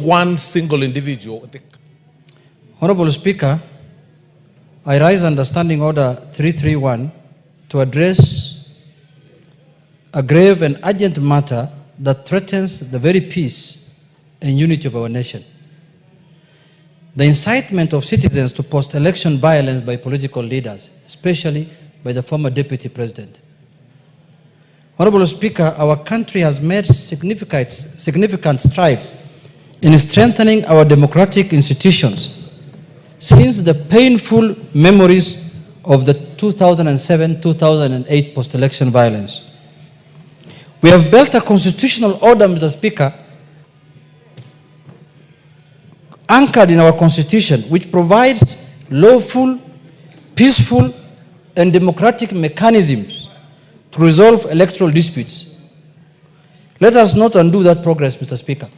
one single individual. Honorable Speaker, I rise under Standing Order 331 to address a grave and urgent matter that threatens the very peace and unity of our nation. The incitement of citizens to post-election violence by political leaders, especially by the former Deputy President. Honorable Speaker, our country has made significant strides in strengthening our democratic institutions since the painful memories of the 2007-2008 post-election violence. We have built a constitutional order, Mr. Speaker, anchored in our Constitution, which provides lawful, peaceful, and democratic mechanisms to resolve electoral disputes. Let us not undo that progress, Mr. Speaker.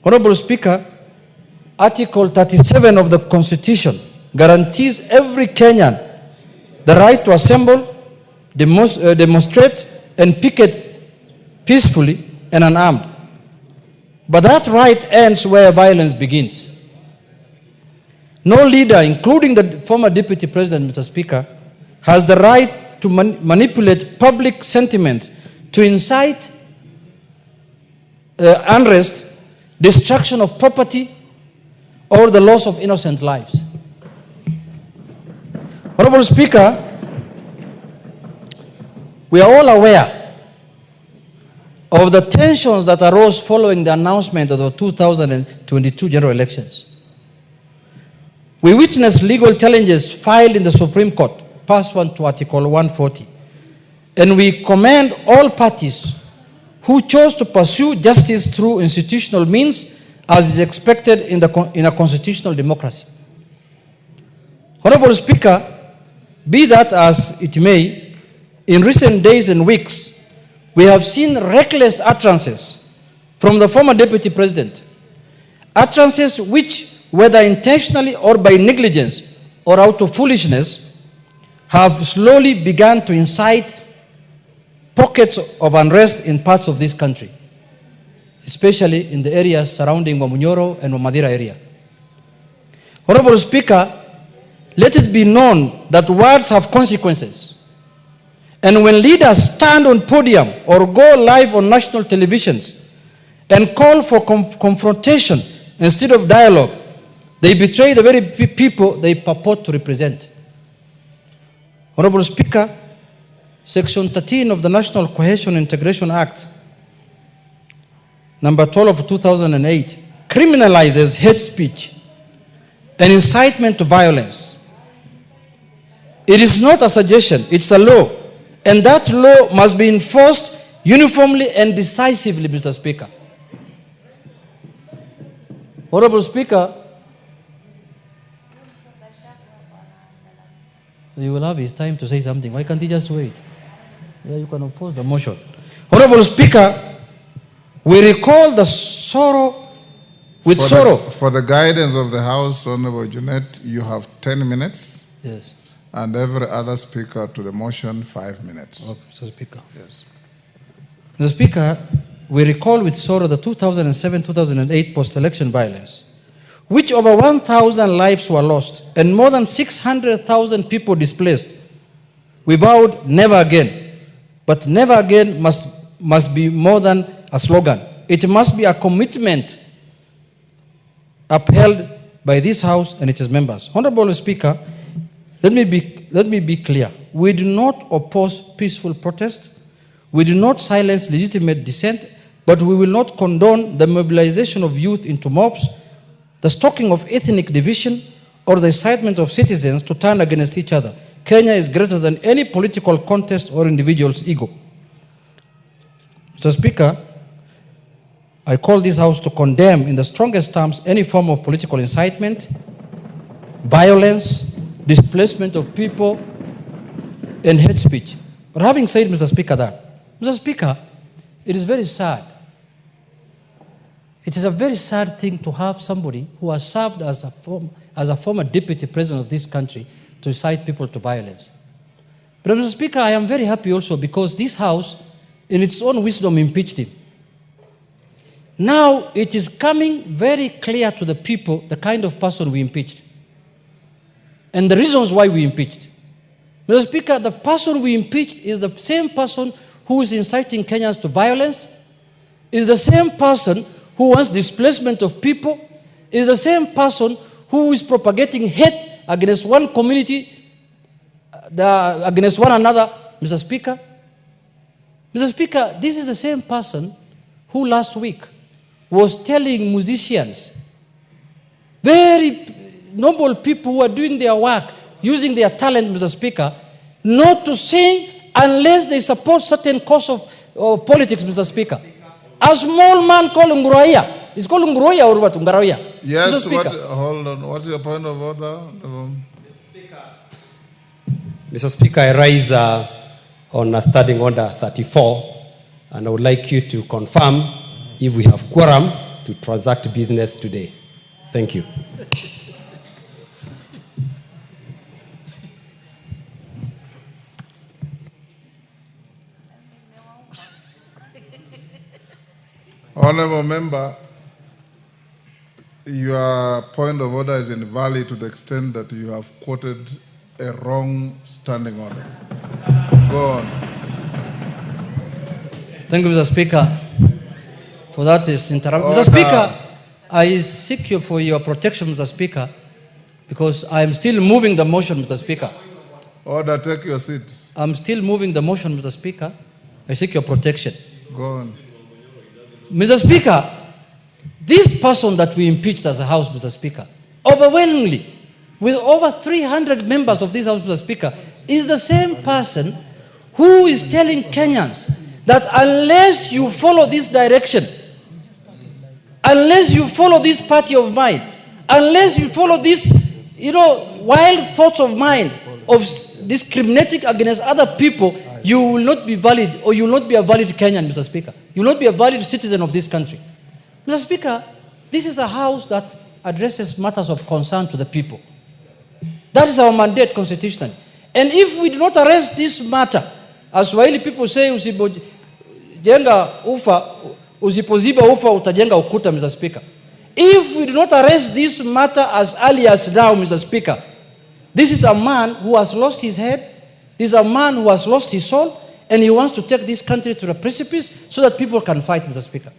Honorable Speaker, Article 37 of the Constitution guarantees every Kenyan the right to assemble, demonstrate, and picket peacefully and unarmed. But that right ends where violence begins. No leader, including the former Deputy President, Mr. Speaker, has the right to manipulate public sentiments to incite unrest, destruction of property, or the loss of innocent lives. Honorable Speaker, we are all aware of the tensions that arose following the announcement of the 2022 general elections. We witnessed legal challenges filed in the Supreme Court, pursuant to Article 140, and we commend all parties who chose to pursue justice through institutional means as is expected in a constitutional democracy. Honorable Speaker, be that as it may, in recent days and weeks, we have seen reckless utterances from the former Deputy President, utterances which, whether intentionally or by negligence or out of foolishness, have slowly begun to incite pockets of unrest in parts of this country, especially in the areas surrounding Manyora and Madira area. Honorable Speaker, let it be known that words have consequences. And when leaders stand on podium or go live on national televisions and call for confrontation instead of dialogue, they betray the very people they purport to represent. Honorable Speaker, Section 13 of the National Cohesion Integration Act, number 12 of 2008, criminalizes hate speech and incitement to violence. It is not a suggestion, it's a law. And that law must be enforced uniformly and decisively, Mr. Speaker. Honorable Speaker, you will have his time to say something. Why can't he just wait? Yeah, you can oppose the motion. Honorable Speaker, we recall the sorrow with sorrow. For the guidance of the House, Honorable Junet, you have 10 minutes. Yes. And every other speaker to the motion, 5 minutes. Oh, Mr. Speaker. Yes. Mr. Speaker, we recall with sorrow the 2007-2008 post-election violence, which over 1,000 lives were lost and more than 600,000 people displaced. We vowed never again. But never again must be more than a slogan. It must be a commitment upheld by this House and its members. Honorable Speaker, let me be clear. We do not oppose peaceful protest. We do not silence legitimate dissent, but we will not condone the mobilization of youth into mobs, the stoking of ethnic division, or the incitement of citizens to turn against each other. Kenya is greater than any political contest or individual's ego. Mr. Speaker, I call this House to condemn in the strongest terms any form of political incitement, violence, displacement of people, and hate speech. But having said, Mr. Speaker, Mr. Speaker, it is very sad. It is a very sad thing to have somebody who has served as a former Deputy President of this country to incite people to violence. But Mr. Speaker, I am very happy also because this House, in its own wisdom, impeached him. Now it is coming very clear to the people the kind of person we impeached and the reasons why we impeached. Mr. Speaker, the person we impeached is the same person who is inciting Kenyans to violence, is the same person who wants displacement of people, is the same person who is propagating hate against one community, against one another, Mr. Speaker. Mr. Speaker, this is the same person who last week was telling musicians, very noble people who are doing their work, using their talent, Mr. Speaker, not to sing unless they support certain cause of politics, Mr. Speaker. A small man called Nguroia. Is called Nguroia or what? Nguroia? Yes, hold on. What's your point of order? Mr. Speaker, I rise on Standing Order 34, and I would like you to confirm if we have quorum to transact business today. Thank you. Honorable member, your point of order is invalid to the extent that you have quoted a wrong standing order. Go on. Thank you, Mr. Speaker, for that is interruption. Mr. Speaker, I seek you for your protection, Mr. Speaker, because I am still moving the motion, Mr. Speaker. Order, take your seat. I'm still moving the motion, Mr. Speaker. I seek your protection. Go on. Mr. Speaker, this person that we impeached as a House, Mr. Speaker, overwhelmingly, with over 300 members of this House, Mr. Speaker, is the same person who is telling Kenyans that unless you follow this direction, unless you follow this party of mine, unless you follow this, wild thoughts of mine of discriminating against other people, you will not be valid, or you will not be a valid Kenyan, Mr. Speaker. You will not be a valid citizen of this country. Mr. Speaker, this is a House that addresses matters of concern to the people. That is our mandate constitutionally. And if we do not arrest this matter, as Swahili people say, usipojenga ufa, usipoziba ufa utajenga ukuta, Mr. Speaker. If we do not arrest this matter as early as now, Mr. Speaker, this is a man who has lost his head, this is a man who has lost his soul, and he wants to take this country to the precipice so that people can fight, Mr. Speaker.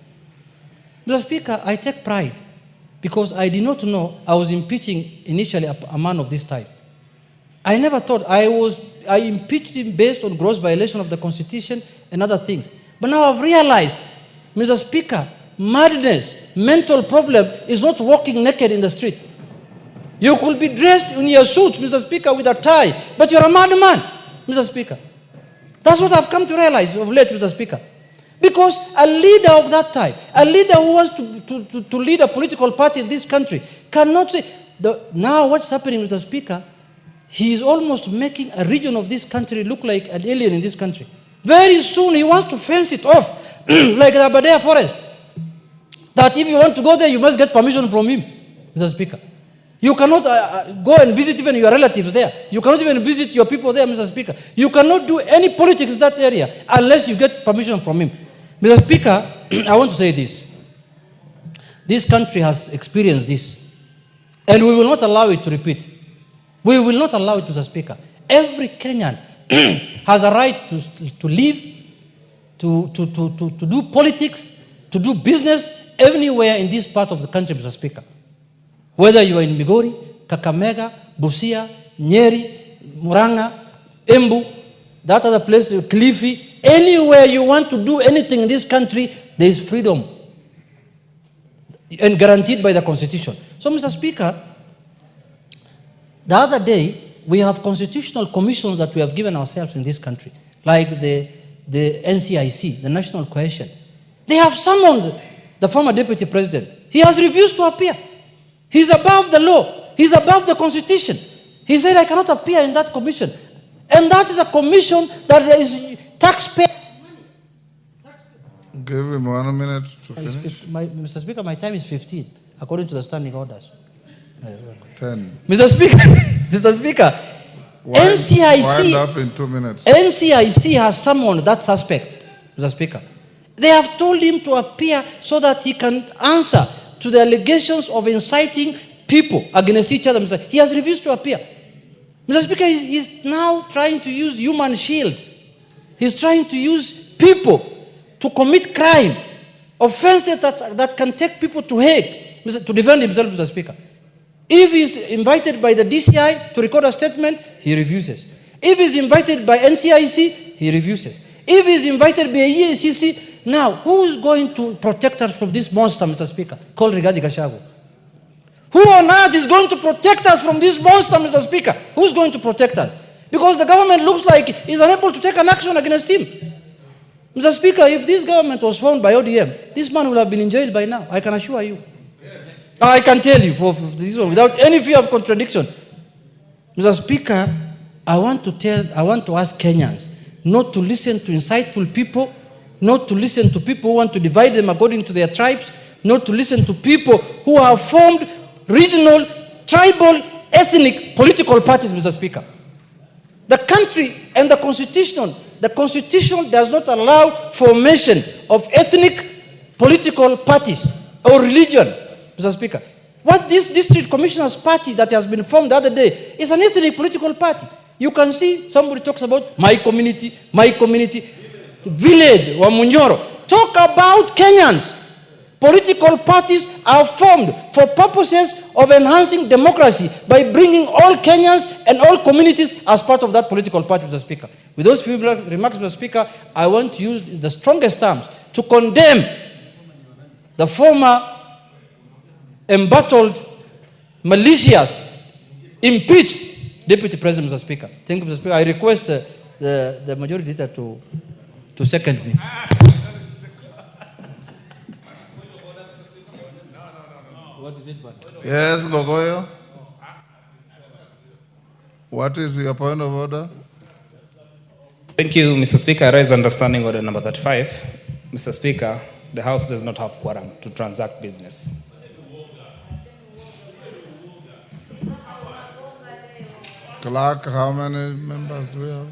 Mr. Speaker, I take pride because I did not know I was impeaching initially a man of this type. I never thought I impeached him based on gross violation of the Constitution and other things. But now I've realized, Mr. Speaker, madness, mental problem is not walking naked in the street. You could be dressed in your suit, Mr. Speaker, with a tie, but you're a madman, Mr. Speaker. That's what I've come to realize of late, Mr. Speaker. Because a leader of that type, a leader who wants to lead a political party in this country, cannot say, now what's happening, Mr. Speaker, he is almost making a region of this country look like an alien in this country. Very soon he wants to fence it off, like the Aberdare forest. That if you want to go there, you must get permission from him, Mr. Speaker. You cannot go and visit even your relatives there. You cannot even visit your people there, Mr. Speaker. You cannot do any politics in that area unless you get permission from him. Mr. Speaker, I want to say this. This country has experienced this, and we will not allow it to repeat. We will not allow it, Mr. Speaker. Every Kenyan has a right to live, to do politics, to do business anywhere in this part of the country, Mr. Speaker. Whether you are in Migori, Kakamega, Busia, Nyeri, Muranga, Embu, that other place, Kilifi, anywhere you want to do anything in this country, there is freedom and guaranteed by the Constitution. So, Mr. Speaker, the other day, we have constitutional commissions that we have given ourselves in this country, like the NCIC, the National Cohesion. They have summoned the former deputy president. He has refused to appear. He's above the law. He's above the Constitution. He said, I cannot appear in that commission. And that is a commission that is taxpayer money. Give him 1 minute to finish. Mr. Speaker, my time is 15, according to the standing orders. 10. Mr. Speaker, Mr. Speaker, Wind up in 2 minutes. NCIC has summoned that suspect, Mr. Speaker. They have told him to appear so that he can answer to the allegations of inciting people against each other. He has refused to appear. Mr. Speaker, he's now trying to use human shield. He's trying to use people to commit crime, offenses that can take people to Hague, to defend himself, Mr. Speaker. If he's invited by the DCI to record a statement, he refuses. If he's invited by NCIC, he refuses. If he's invited by EACC, now who's going to protect us from this monster, Mr. Speaker, called Rigathi Gachagua? Who on earth is going to protect us from this monster, Mr. Speaker? Who's going to protect us? Because the government looks like it's unable to take an action against him. Mr. Speaker, if this government was formed by ODM, this man would have been in jail by now, I can assure you. Yes. I can tell you for this one, without any fear of contradiction. Mr. Speaker, I want to ask Kenyans not to listen to insightful people, not to listen to people who want to divide them according to their tribes, not to listen to people who have formed regional, tribal, ethnic, political parties, Mr. Speaker. The country and the Constitution does not allow formation of ethnic political parties or religion, Mr. Speaker. What this district commissioner's party that has been formed the other day is an ethnic political party. You can see somebody talks about my community, village or manyora. Talk about Kenyans. Political parties are formed for purposes of enhancing democracy by bringing all Kenyans and all communities as part of that political party, Mr. Speaker. With those few remarks, Mr. Speaker, I want to use the strongest terms to condemn the former embattled, malicious, impeached Deputy President, Mr. Speaker. Thank you, Mr. Speaker. I request the majority leader to second me. What is it, Yes, Gogoyo. What is your point of order? Thank you, Mr. Speaker. I raise understanding order number 35. Mr. Speaker, the House does not have quorum to transact business. Clerk, how many members do we have?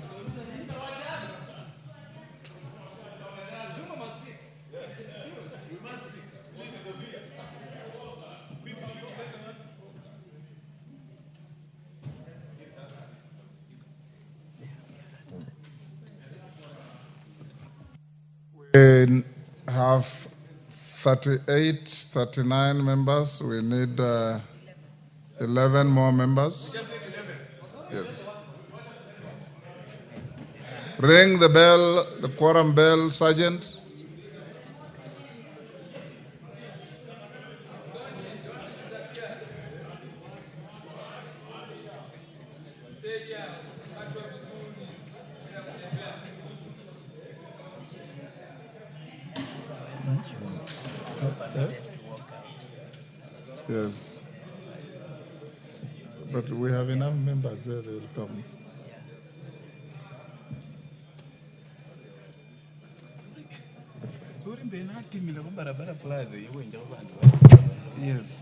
We have 39 members. We need 11 more members. Yes. Ring the bell, the quorum bell, Sergeant. Yes. But we have enough members there, they will come. Yes.